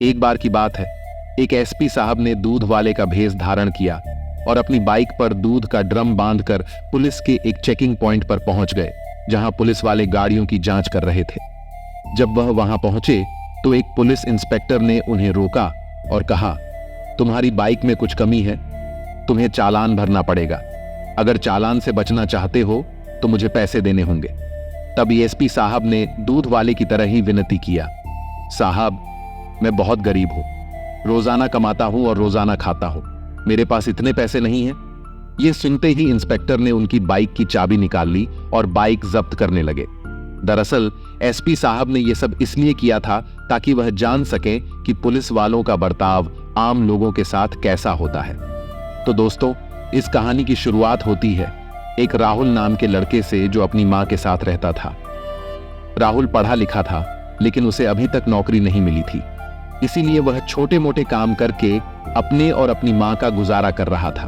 एक बार की बात है, एक एसपी साहब ने दूध वाले का भेष धारण किया और अपनी बाइक पर दूध का ड्रम बांधकर पुलिस के एक चेकिंग पॉइंट पर पहुंच गए, जहां पुलिस वाले गाड़ियों की जांच कर रहे थे। जब वह वहां पहुंचे तो एक पुलिस इंस्पेक्टर ने उन्हें रोका और कहा, तुम्हारी बाइक में कुछ कमी है, तुम्हें चालान भरना पड़ेगा। अगर चालान से बचना चाहते हो तो मुझे पैसे देने होंगे। तब एसपी साहब ने दूध वाले की तरह ही विनती किया, साहब, मैं बहुत गरीब हूं, रोजाना कमाता हूं और रोजाना खाता हूं, मेरे पास इतने पैसे नहीं हैं। यह सुनते ही इंस्पेक्टर ने उनकी बाइक की चाबी निकाल ली और बाइक जब्त करने लगे। दरअसल एसपी साहब ने यह सब इसलिए किया था ताकि वह जान सके कि पुलिस वालों का बर्ताव आम लोगों के साथ कैसा होता है। तो दोस्तों, इस कहानी की शुरुआत होती है एक राहुल नाम के लड़के से जो अपनी मां के साथ रहता था। राहुल पढ़ा लिखा था, लेकिन उसे अभी तक नौकरी नहीं मिली थी, इसीलिए वह छोटे मोटे काम करके अपने और अपनी मां का गुजारा कर रहा था।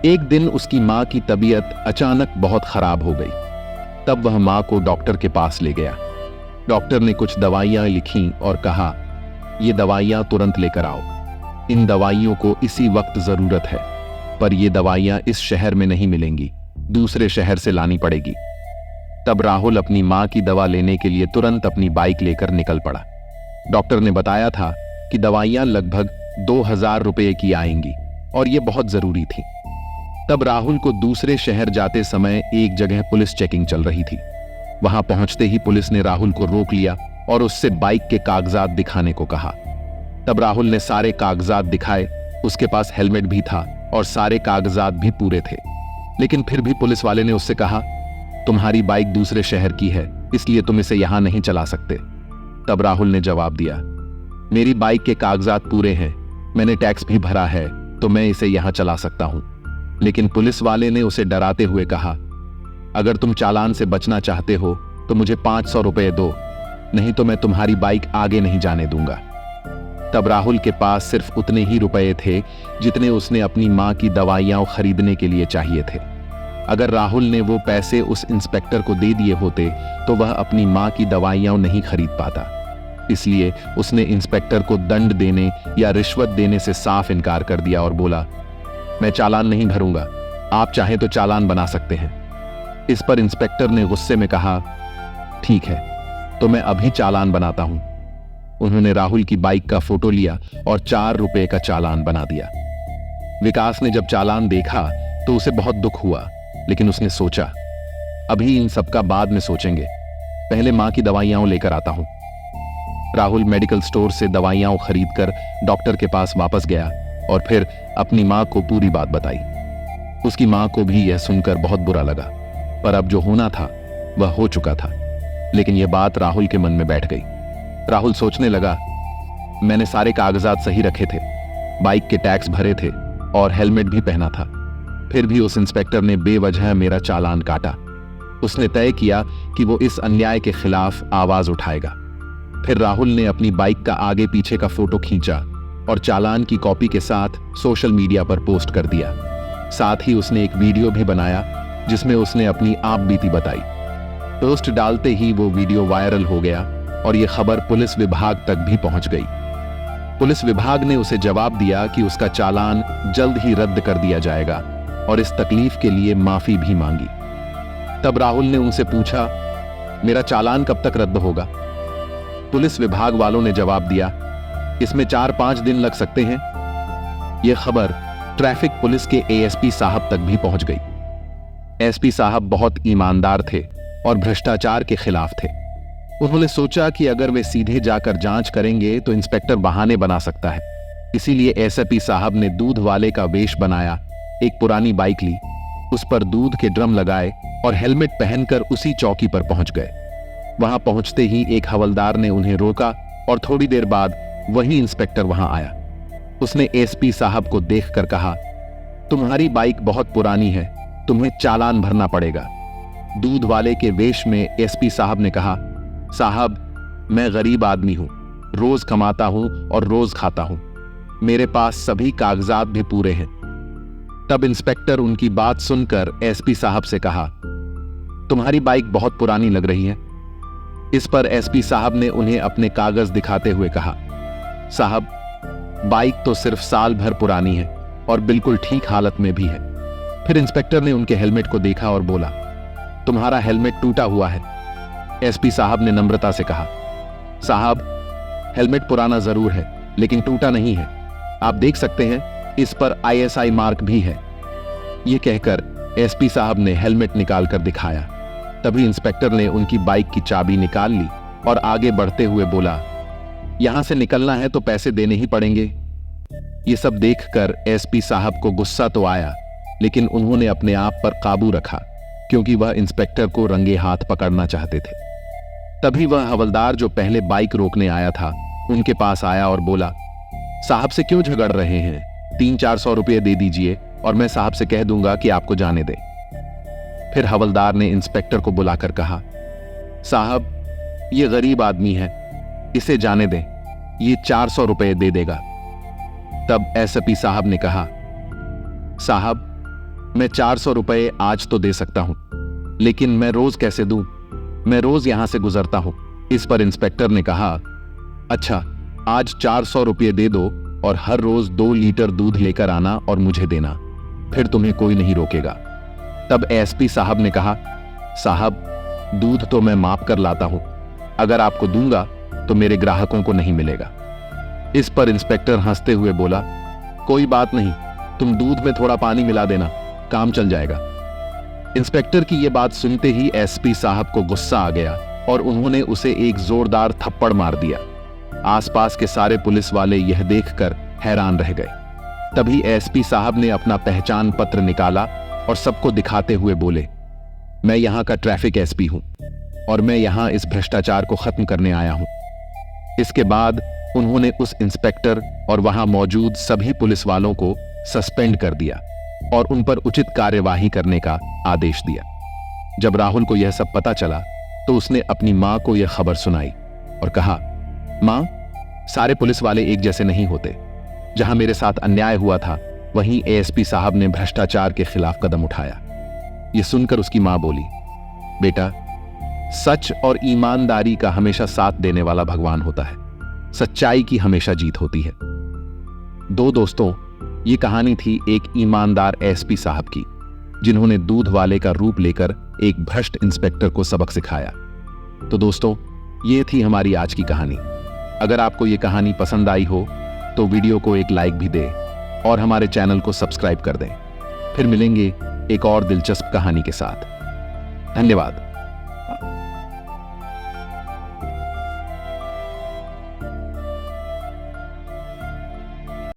एक दिन उसकी मां की तबीयत अचानक बहुत खराब हो गई। तब वह मां को डॉक्टर के पास ले गया। डॉक्टर ने कुछ दवाइयां लिखी और कहा, ये दवाइयां तुरंत लेकर आओ, इन दवाइयों को इसी वक्त जरूरत है, पर ये दवाइयां इस शहर में नहीं मिलेंगी, दूसरे शहर से लानी पड़ेगी। तब राहुल अपनी मां की दवा लेने के लिए तुरंत अपनी बाइक लेकर निकल पड़ा। डॉक्टर ने बताया था कि दवाइयां लगभग 2000 रुपए की आएंगी और ये बहुत जरूरी थी। तब राहुल को दूसरे शहर जाते समय एक जगह पुलिस चेकिंग चल रही थी। वहां पहुंचते ही पुलिस ने राहुल को रोक लिया और उससे बाइक के कागजात दिखाने को कहा। तब राहुल ने सारे कागजात दिखाए। उसके पास हेलमेट भी था और सारे कागजात भी पूरे थे, लेकिन फिर भी पुलिस वाले ने उससे कहा, तुम्हारी बाइक दूसरे शहर की है, इसलिए तुम इसे यहां नहीं चला सकते। तब राहुल ने जवाब दिया, मेरी बाइक के कागजात पूरे हैं, मैंने टैक्स भी भरा है, तो मैं इसे यहां चला सकता हूं। लेकिन पुलिस वाले ने उसे डराते हुए कहा, अगर तुम चालान से बचना चाहते हो तो मुझे 500 रुपए दो, नहीं तो मैं तुम्हारी बाइक आगे नहीं जाने दूंगा। तब राहुल के पास सिर्फ उतने ही रुपए थे जितने उसने अपनी मां की दवाइयां खरीदने के लिए चाहिए थे। अगर राहुल ने वो पैसे उस इंस्पेक्टर को दे दिए होते तो वह अपनी मां की दवाइयां नहीं खरीद पाता। इसलिए उसने इंस्पेक्टर को दंड देने या रिश्वत देने से साफ इनकार कर दिया और बोला, मैं चालान नहीं भरूंगा, आप चाहें तो चालान बना सकते हैं। इस पर इंस्पेक्टर ने गुस्से में कहा, ठीक है, तो मैं अभी चालान बनाता हूं। उन्होंने राहुल की बाइक का फोटो लिया और 4 रुपए का चालान बना दिया। विकास ने जब चालान देखा तो उसे बहुत दुख हुआ, लेकिन उसने सोचा, अभी इन सब का बाद में सोचेंगे, पहले मां की दवाइयां लेकर आता हूं। राहुल मेडिकल स्टोर से दवाइयां खरीदकर डॉक्टर के पास वापस गया और फिर अपनी मां को पूरी बात बताई। उसकी मां को भी यह सुनकर बहुत बुरा लगा, पर अब जो होना था वह हो चुका था। लेकिन यह बात राहुल के मन में बैठ गई। राहुल सोचने लगा, मैंने सारे कागजात सही रखे थे, बाइक के टैक्स भरे थे और हेलमेट भी पहना था, फिर भी उस इंस्पेक्टर ने बेवजह मेरा चालान काटा। उसने तय किया कि वो इस अन्याय के खिलाफ आवाज उठाएगा। फिर राहुल ने अपनी बाइक का आगे पीछे का फोटो खींचा और चालान की कॉपी के साथ सोशल मीडिया पर पोस्ट कर दिया। साथ ही उसने एक वीडियो भी बनाया जिसमें उसने अपनी आप बीती बताई। पोस्ट डालते ही वो वीडियो वायरल हो गया और यह खबर पुलिस विभाग तक भी पहुंच गई। पुलिस विभाग ने उसे जवाब दिया कि उसका चालान जल्द ही रद्द कर दिया जाएगा और इस तकलीफ के लिए माफी भी मांगी। तब राहुल ने उनसे पूछा, मेरा चालान कब तक रद्द होगा? पुलिस विभाग वालों ने जवाब दिया, इसमें 4-5 दिन लग सकते हैं। यह खबर ट्रैफिक पुलिस के एएसपी साहब तक भी पहुंच गई। एसपी साहब बहुत ईमानदार थे और भ्रष्टाचार के खिलाफ थे। उन्होंने सोचा कि अगर वे सीधे जाकर जांच करेंगे तो इंस्पेक्टर बहाने बना सकता है। इसीलिए एसपी साहब ने दूध वाले का वेश बनाया, एक पुरानी बाइक ली, उस पर दूध के ड्रम लगाए और हेलमेट पहनकर उसी चौकी पर पहुंच गए। वहां पहुंचते ही एक हवलदार ने उन्हें रोका और थोड़ी देर बाद वही इंस्पेक्टर वहां आया। उसने एसपी साहब को देखकर कहा, तुम्हारी बाइक बहुत पुरानी है, तुम्हें चालान भरना पड़ेगा। दूध वाले के वेश में एसपी साहब ने कहा, साहब, मैं गरीब आदमी हूं, रोज कमाता हूं और रोज खाता हूं, मेरे पास सभी कागजात भी पूरे हैं। तब इंस्पेक्टर उनकी बात सुनकर एसपी साहब से कहा, तुम्हारी बाइक बहुत पुरानी लग रही है। इस पर एसपी साहब ने उन्हें अपने कागज दिखाते हुए कहा, साहब, बाइक तो सिर्फ साल भर पुरानी है और बिल्कुल ठीक हालत में भी है। फिर इंस्पेक्टर ने उनके हेलमेट को देखा और बोला, तुम्हारा हेलमेट टूटा हुआ है। एसपी साहब ने नम्रता से कहा, साहब, हेलमेट पुराना जरूर है लेकिन टूटा नहीं है। आप देख सकते हैं इस पर ISI मार्क भी है। यह कहकर एसपी साहब ने हेलमेट निकालकर दिखाया। तभी इंस्पेक्टर ने उनकी बाइक की चाबी निकाल ली और आगे बढ़ते हुए बोला, यहां से निकलना है तो पैसे देने ही पड़ेंगे। ये सब देखकर एसपी साहब को गुस्सा तो आया, लेकिन उन्होंने अपने आप पर काबू रखा क्योंकि वह इंस्पेक्टर को रंगे हाथ पकड़ना चाहते थे। तभी वह हवलदार जो पहले बाइक रोकने आया था उनके पास आया और बोला, साहब से क्यों झगड़ रहे हैं? 300-400 रुपये दे दीजिए और मैं साहब से कह दूंगा कि आपको जाने दे। फिर हवलदार ने इंस्पेक्टर को बुलाकर कहा, साहब, ये गरीब आदमी है, इसे जाने दें, ये 400 रुपये दे देगा। तब एसपी साहब ने कहा, साहब, मैं 400 रुपये आज तो दे सकता हूं, लेकिन मैं रोज कैसे दूं? मैं रोज यहां से गुजरता हूं। इस पर इंस्पेक्टर ने कहा, अच्छा, आज 400 रुपये दे दो और हर रोज 2 लीटर दूध लेकर आना और मुझे देना, फिर तुम्हें कोई नहीं रोकेगा। तब एसपी साहब ने कहा, साहब, दूध तो मैं माप कर लाता हूं, अगर आपको दूंगा तो मेरे ग्राहकों को नहीं मिलेगा। इस पर इंस्पेक्टर हंसते हुए बोला, कोई बात नहीं, तुम दूध में थोड़ा पानी मिला देना, काम चल जाएगा। इंस्पेक्टर की यह बात सुनते ही एसपी साहब को गुस्सा आ गया और उन्होंने उसे एक जोरदार थप्पड़ मार दिया। आसपास के सारे पुलिस वाले यह देखकर हैरान रह गए। तभी एसपी साहब ने अपना पहचान पत्र निकाला और सबको दिखाते हुए बोले, मैं यहां का ट्रैफिक एसपी हूं और मैं यहां इस भ्रष्टाचार को खत्म करने आया हूं। इसके बाद उन्होंने उस इंस्पेक्टर और वहां मौजूद सभी पुलिस वालों को सस्पेंड कर दिया और उन पर उचित कार्यवाही करने का आदेश दिया। जब राहुल को यह सब पता चला तो उसने अपनी मां को यह खबर सुनाई और कहा, मां, सारे पुलिस वाले एक जैसे नहीं होते। जहां मेरे साथ अन्याय हुआ था वहीं एएसपी साहब ने भ्रष्टाचार के खिलाफ कदम उठाया। यह सुनकर उसकी मां बोली, बेटा, सच और ईमानदारी का हमेशा साथ देने वाला भगवान होता है, सच्चाई की हमेशा जीत होती है। दोस्तों, ये कहानी थी एक ईमानदार एसपी साहब की, जिन्होंने दूध वाले का रूप लेकर एक भ्रष्ट इंस्पेक्टर को सबक सिखाया। तो दोस्तों, ये थी हमारी आज की कहानी। अगर आपको ये कहानी पसंद आई हो तो वीडियो को एक लाइक भी दें और हमारे चैनल को सब्सक्राइब कर दें। फिर मिलेंगे एक और दिलचस्प कहानी के साथ। धन्यवाद।